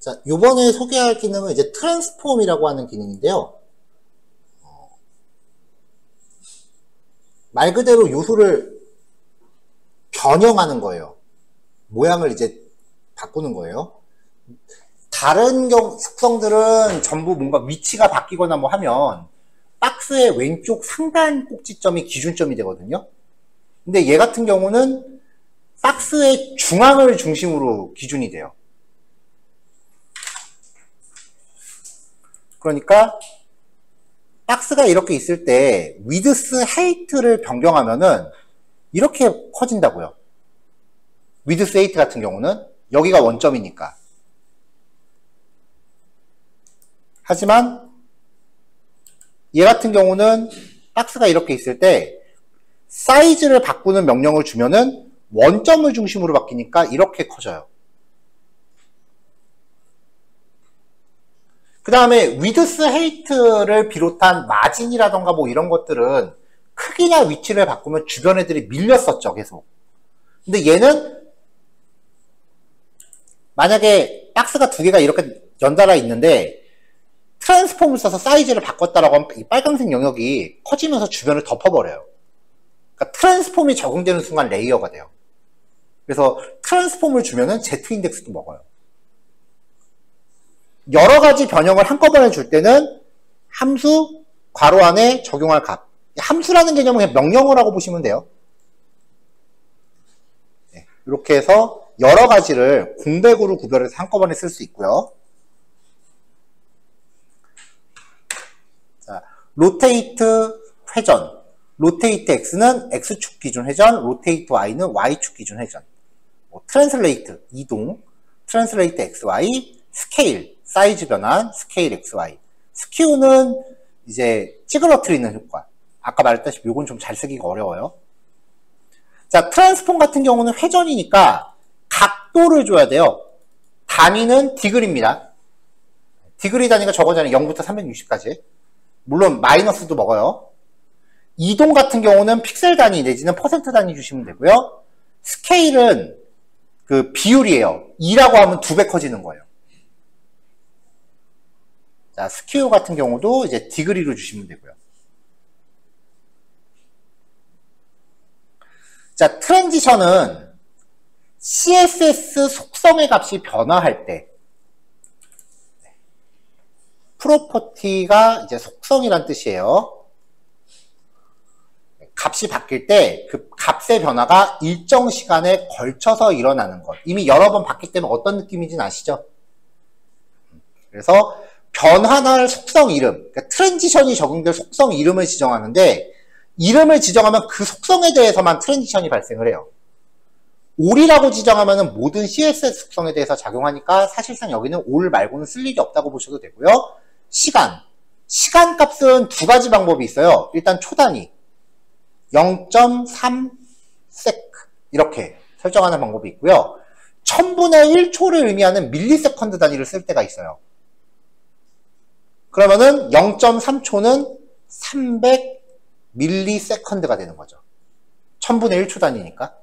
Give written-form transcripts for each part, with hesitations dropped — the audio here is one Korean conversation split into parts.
자, 요번에 소개할 기능은 이제 트랜스폼이라고 하는 기능인데요. 말 그대로 요소를 변형하는 거예요. 모양을 이제 바꾸는 거예요. 다른 속성들은 전부 뭔가 위치가 바뀌거나 뭐 하면 박스의 왼쪽 상단 꼭지점이 기준점이 되거든요. 근데 얘 같은 경우는 박스의 중앙을 중심으로 기준이 돼요. 그러니까 박스가 이렇게 있을 때 위드스 헤이트를 변경하면은 이렇게 커진다고요. 위드스 헤이트 같은 경우는 여기가 원점이니까. 하지만 얘 같은 경우는 박스가 이렇게 있을 때 사이즈를 바꾸는 명령을 주면은 원점을 중심으로 바뀌니까 이렇게 커져요. 그 다음에 위드스 헤이트를 비롯한 마진이라던가 뭐 이런 것들은 크기나 위치를 바꾸면 주변 애들이 밀렸었죠, 계속. 근데 얘는 만약에 박스가 두 개가 이렇게 연달아 있는데 트랜스폼을 써서 사이즈를 바꿨다라고 하면 이 빨간색 영역이 커지면서 주변을 덮어버려요. 그러니까 트랜스폼이 적용되는 순간 레이어가 돼요. 그래서 트랜스폼을 주면은 Z 인덱스도 먹어요. 여러 가지 변형을 한꺼번에 줄 때는 함수 괄호 안에 적용할 값. 함수라는 개념은 그냥 명령어라고 보시면 돼요. 네, 이렇게 해서 여러 가지를 공백으로 구별해서 한꺼번에 쓸 수 있고요. 자, 로테이트 회전. 로테이트 X는 X축 기준 회전, 로테이트 Y는 Y축 기준 회전. 트랜슬레이트, 이동, 트랜슬레이트 XY, 스케일, 사이즈 변환, 스케일 XY. 스큐는 이제 찌그러뜨리는 효과. 아까 말했다시피 이건 좀 잘 쓰기가 어려워요. 자, 트랜스폼 같은 경우는 회전이니까 각도를 줘야 돼요. 단위는 디그리입니다. 디그리 단위가 적어잖아요. 0부터 360까지. 물론 마이너스도 먹어요. 이동 같은 경우는 픽셀 단위 내지는 퍼센트 단위 주시면 되고요. 스케일은 그 비율이에요. 2라고 하면 2배 커지는 거예요. 자, 스큐 같은 경우도 이제 디그리로 주시면 되고요. 자, 트랜지션은 CSS 속성의 값이 변화할 때 프로퍼티가 이제 속성이란 뜻이에요. 값이 바뀔 때 그 값의 변화가 일정 시간에 걸쳐서 일어나는 것. 이미 여러 번 바뀌기 때문에 어떤 느낌인지는 아시죠? 그래서 변환할 속성 이름, 그러니까 트랜지션이 적용될 속성 이름을 지정하는데 이름을 지정하면 그 속성에 대해서만 트랜지션이 발생을 해요. 올이라고 지정하면 모든 CSS 속성에 대해서 작용하니까 사실상 여기는 올 말고는 쓸 일이 없다고 보셔도 되고요. 시간 값은 두 가지 방법이 있어요. 일단 초단위 0.3 sec 이렇게 설정하는 방법이 있고요. 1000분의 1초를 의미하는 밀리세컨드 단위를 쓸 때가 있어요. 그러면은 0.3초는 300 밀리세컨드가 되는 거죠. 1000분의 1초 단위니까.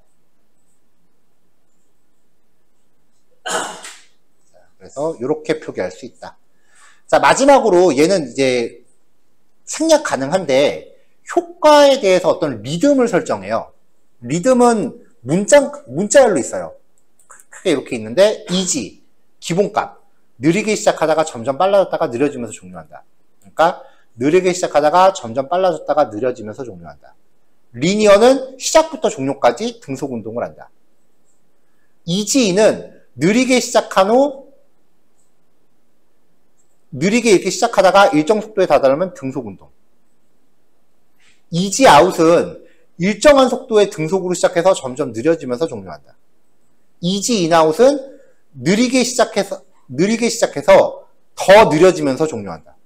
그래서 이렇게 표기할 수 있다. 자, 마지막으로 얘는 이제 생략 가능한데 효과에 대해서 어떤 리듬을 설정해요. 리듬은 문자열로 있어요. 크게 이렇게 있는데 easy, 기본값. 느리게 시작하다가 점점 빨라졌다가 느려지면서 종료한다. 그러니까 느리게 시작하다가 점점 빨라졌다가 느려지면서 종료한다. 리니어는 시작부터 종료까지 등속 운동을 한다. easy는 느리게 시작한 후 느리게 이렇게 시작하다가 일정 속도에 다다르면 등속 운동. easy out은 일정한 속도의 등속으로 시작해서 점점 느려지면서 종료한다. easy in out은 느리게 시작해서 더 느려지면서 종료한다.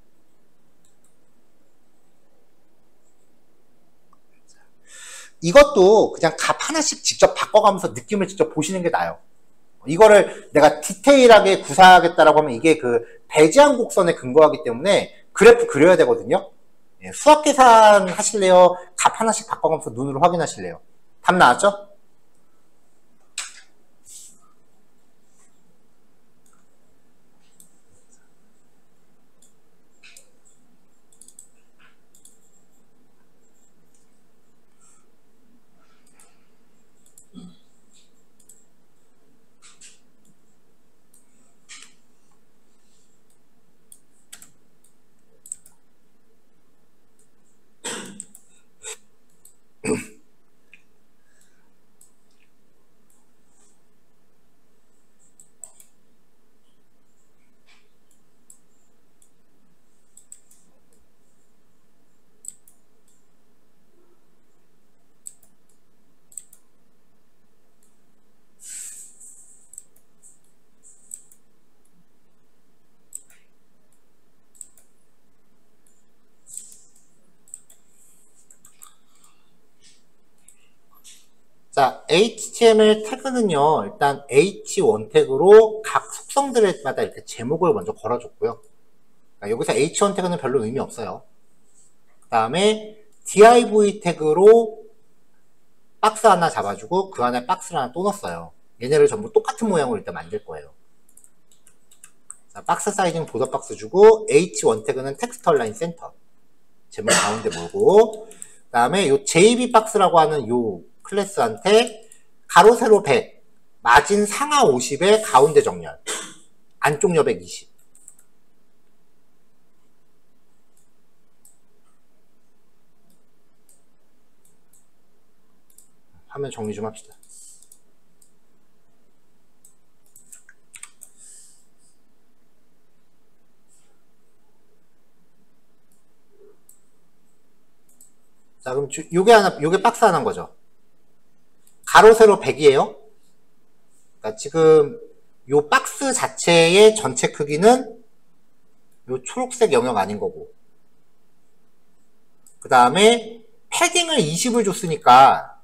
이것도 그냥 값 하나씩 직접 바꿔가면서 느낌을 직접 보시는 게 나아요. 이거를 내가 디테일하게 구사하겠다라고 하면 이게 그 배제한 곡선에 근거하기 때문에 그래프 그려야 되거든요. 수학 계산 하실래요? 값 하나씩 바꿔가면서 눈으로 확인하실래요? 답 나왔죠? 자, HTML 태그는요, 일단 H1 태그로 각 속성들마다 이렇게 제목을 먼저 걸어줬고요. 그러니까 여기서 H1 태그는 별로 의미 없어요. 그 다음에 div 태그로 박스 하나 잡아주고 그 안에 박스를 하나 또 넣었어요. 얘네를 전부 똑같은 모양으로 일단 만들 거예요. 자, 박스 사이즈는 보더 박스 주고 H1 태그는 텍스트 얼라인 센터 제목 가운데 몰고, 그 다음에 요 JB 박스라고 하는 요 클래스한테 가로 세로 100 마진 상하 50에 가운데 정렬 안쪽 여백 20. 화면 정리 좀 합시다. 자, 그럼 요게 박스 하나인 거죠. 가로 세로 100이에요. 그러니까 지금 요 박스 자체의 전체 크기는 요 초록색 영역 아닌 거고, 그 다음에 패딩을 20을 줬으니까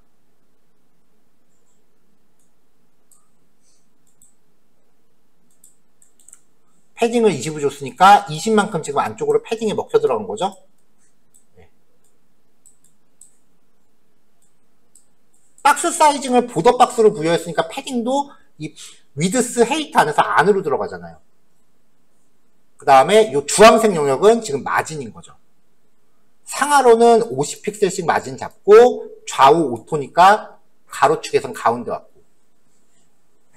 패딩을 20을 줬으니까 20만큼 지금 안쪽으로 패딩이 먹혀 들어간 거죠. 박스 사이징을 보더 박스로 부여했으니까 패딩도 이 위드스 헤이트 안에서 안으로 들어가잖아요. 그 다음에 이 주황색 영역은 지금 마진인 거죠. 상하로는 50픽셀씩 마진 잡고 좌우 오토니까 가로축에선 가운데 왔고,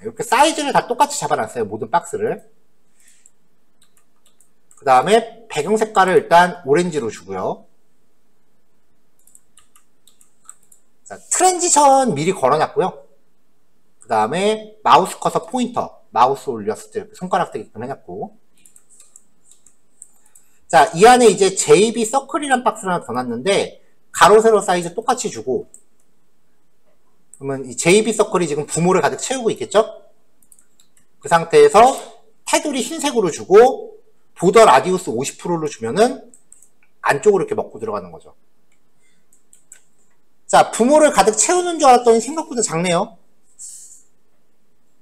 이렇게 사이즈를 다 똑같이 잡아놨어요. 모든 박스를. 그 다음에 배경 색깔을 일단 오렌지로 주고요. 자, 트랜지션 미리 걸어놨고요. 그 다음에 마우스 커서 포인터, 마우스 올렸을 때 이렇게 손가락 되게끔 해놨고, 자, 이 안에 이제 JB 서클이란 박스를 하나 더 놨는데 가로 세로 사이즈 똑같이 주고, 그러면 이 JB 서클이 지금 부모를 가득 채우고 있겠죠? 그 상태에서 테두리 흰색으로 주고 보더 라디우스 50%로 주면은 안쪽으로 이렇게 먹고 들어가는 거죠. 자, 부모를 가득 채우는 줄 알았더니 생각보다 작네요.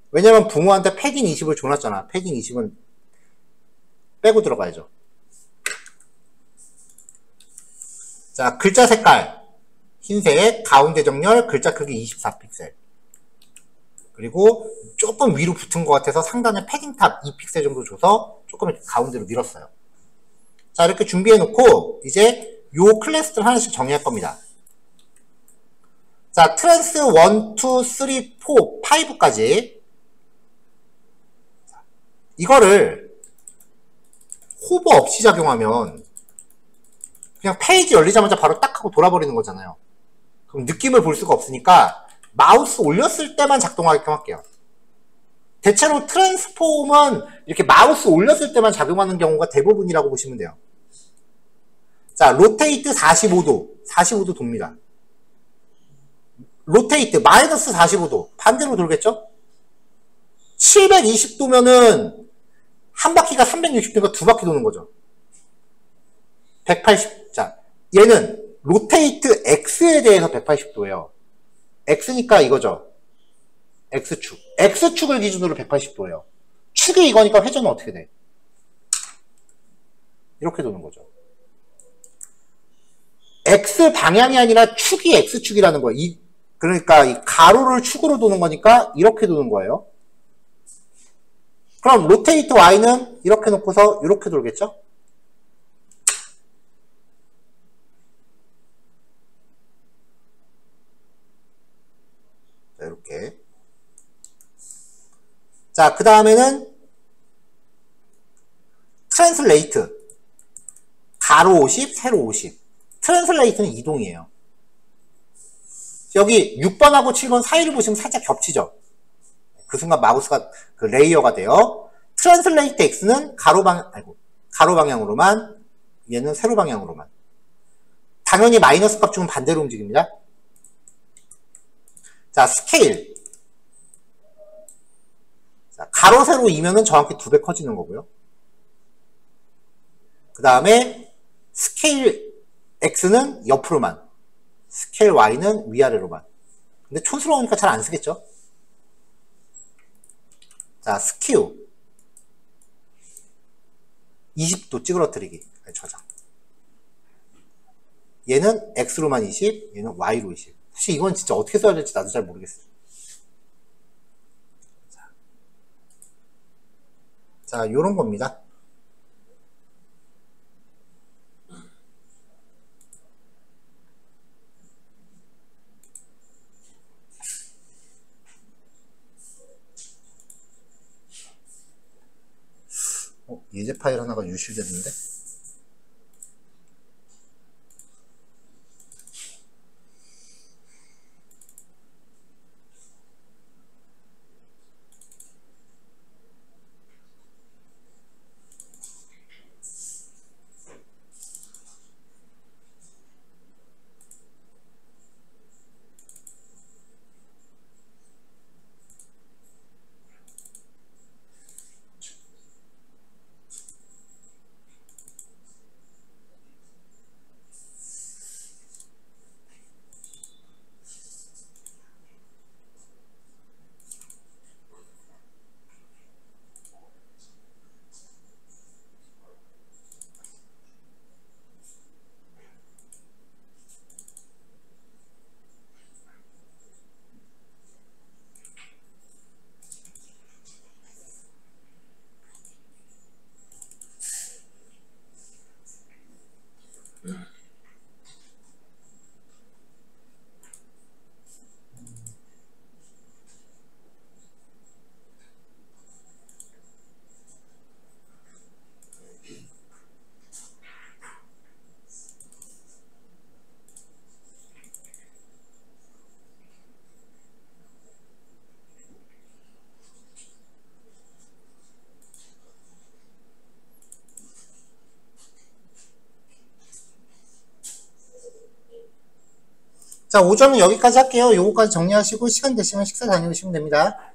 왜냐면 부모한테 패딩 20을 줘놨잖아. 패딩 20은 빼고 들어가야죠. 자, 글자 색깔 흰색, 가운데 정렬, 글자 크기 24픽셀. 그리고 조금 위로 붙은 것 같아서 상단에 패딩 탑 2픽셀 정도 줘서 조금 이렇게 가운데로 밀었어요. 자, 이렇게 준비해 놓고 이제 요 클래스들 하나씩 정리할 겁니다. 자, 트랜스 1, 2, 3, 4, 5까지 이거를 호버 없이 작용하면 그냥 페이지 열리자마자 바로 딱 하고 돌아버리는 거잖아요. 그럼 느낌을 볼 수가 없으니까 마우스 올렸을 때만 작동하게끔 할게요. 대체로 트랜스폼은 이렇게 마우스 올렸을 때만 작용하는 경우가 대부분이라고 보시면 돼요. 자, 로테이트 45도 돕니다. 로테이트 마이너스 45도 반대로 돌겠죠? 720도면은 한 바퀴가 360도니까 두 바퀴 도는 거죠. 180. 자, 얘는 로테이트 X에 대해서 180도예요. X니까 이거죠. X축. X축을 기준으로 180도예요. 축이 이거니까 회전은 어떻게 돼? 이렇게 도는 거죠. X 방향이 아니라 축이 X축이라는 거예요. 그러니까 이 가로를 축으로 도는 거니까 이렇게 도는 거예요. 그럼 로테이트 Y는 이렇게 놓고서 이렇게 돌겠죠? 자, 이렇게. 자, 그 다음에는 트랜슬레이트. 가로 50, 세로 50. 트랜슬레이트는 이동이에요. 여기 6번하고 7번 사이를 보시면 살짝 겹치죠? 그 순간 마우스가 그 레이어가 돼요. 트랜슬레이트 X는 가로 방향으로만, 얘는 세로 방향으로만. 당연히 마이너스 값 주면 반대로 움직입니다. 자, 스케일. 자, 가로 세로 2면은 정확히 2배 커지는 거고요. 그 다음에 스케일 X는 옆으로만, 스케일 Y는 위아래로만. 근데 촌스러우니까 잘 안 쓰겠죠? 자, 스키우. 20도 찌그러뜨리기. 저장. 얘는 X로만 20, 얘는 Y로 20. 사실 이건 진짜 어떻게 써야 될지 나도 잘 모르겠어요. 자, 요런 겁니다. 예제 파일 하나가 유실됐는데? 자, 5점은 여기까지 할게요. 요거까지 정리하시고 시간 되시면 식사 다녀오시면 됩니다.